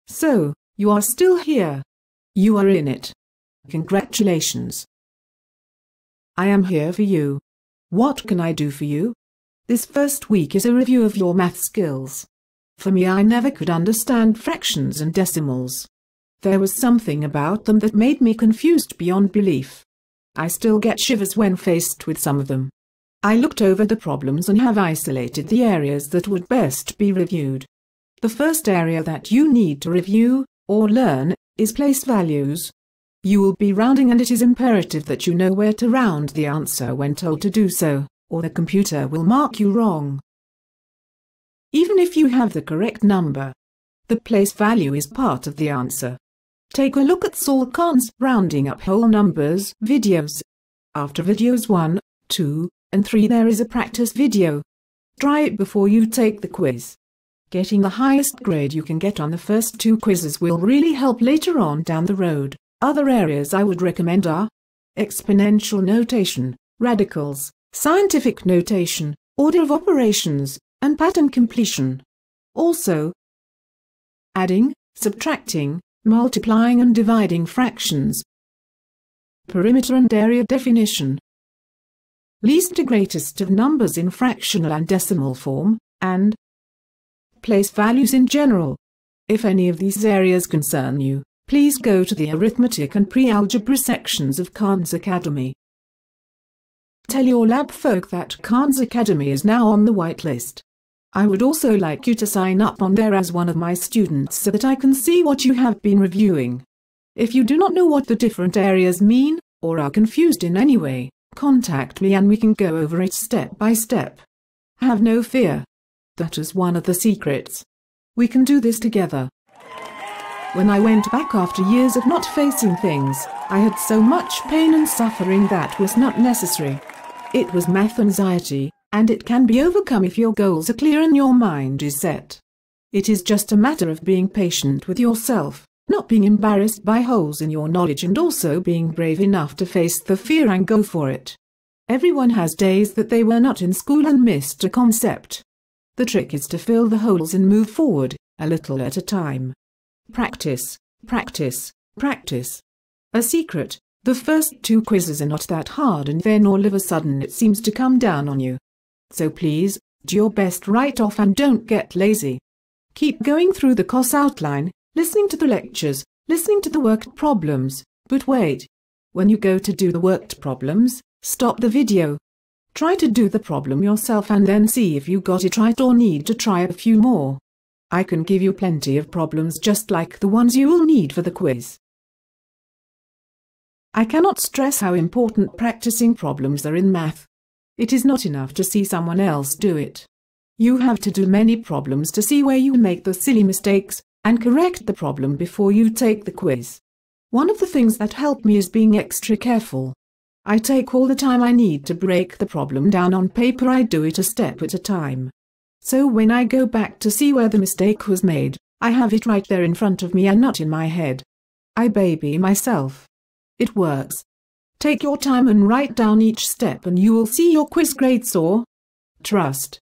So, you are still here. You are in it. Congratulations. I am here for you. What can I do for you? This first week is a review of your math skills. For me, I never could understand fractions and decimals. There was something about them that made me confused beyond belief. I still get shivers when faced with some of them. I looked over the problems and have isolated the areas that would best be reviewed. The first area that you need to review, or learn, is place values. You will be rounding, and it is imperative that you know where to round the answer when told to do so, or the computer will mark you wrong. Even if you have the correct number, the place value is part of the answer. Take a look at Saul Khan's Rounding Up Whole Numbers videos. After videos 1, 2, and 3 there is a practice video. Try it before you take the quiz. Getting the highest grade you can get on the first 2 quizzes will really help later on down the road. Other areas I would recommend are exponential notation, radicals, scientific notation, order of operations, and pattern completion. Also, adding, subtracting, multiplying and dividing fractions, perimeter and area definition, least to greatest of numbers in fractional and decimal form, and place values in general. If any of these areas concern you, please go to the arithmetic and pre-algebra sections of Khan's Academy. Tell your lab folk that Khan's Academy is now on the whitelist. I would also like you to sign up on there as one of my students so that I can see what you have been reviewing. If you do not know what the different areas mean, or are confused in any way, contact me and we can go over it step by step. Have no fear. That is one of the secrets. We can do this together. When I went back after years of not facing things, I had so much pain and suffering that was not necessary. It was math anxiety, and it can be overcome if your goals are clear and your mind is set. It is just a matter of being patient with yourself, not being embarrassed by holes in your knowledge, and also being brave enough to face the fear and go for it. Everyone has days that they were not in school and missed a concept. The trick is to fill the holes and move forward, a little at a time. Practice, practice, practice. A secret: the first 2 quizzes are not that hard, and then all of a sudden it seems to come down on you. So please, do your best right off and don't get lazy. Keep going through the course outline, listening to the lectures, listening to the worked problems, but wait. When you go to do the worked problems, stop the video. Try to do the problem yourself and then see if you got it right or need to try a few more. I can give you plenty of problems just like the ones you will need for the quiz. I cannot stress how important practicing problems are in math. It is not enough to see someone else do it. You have to do many problems to see where you make the silly mistakes, and correct the problem before you take the quiz. One of the things that help me is being extra careful. I take all the time I need to break the problem down on paper. I do it a step at a time. So when I go back to see where the mistake was made, I have it right there in front of me and not in my head. I baby myself. It works. Take your time and write down each step and you will see your quiz grade soar. Trust.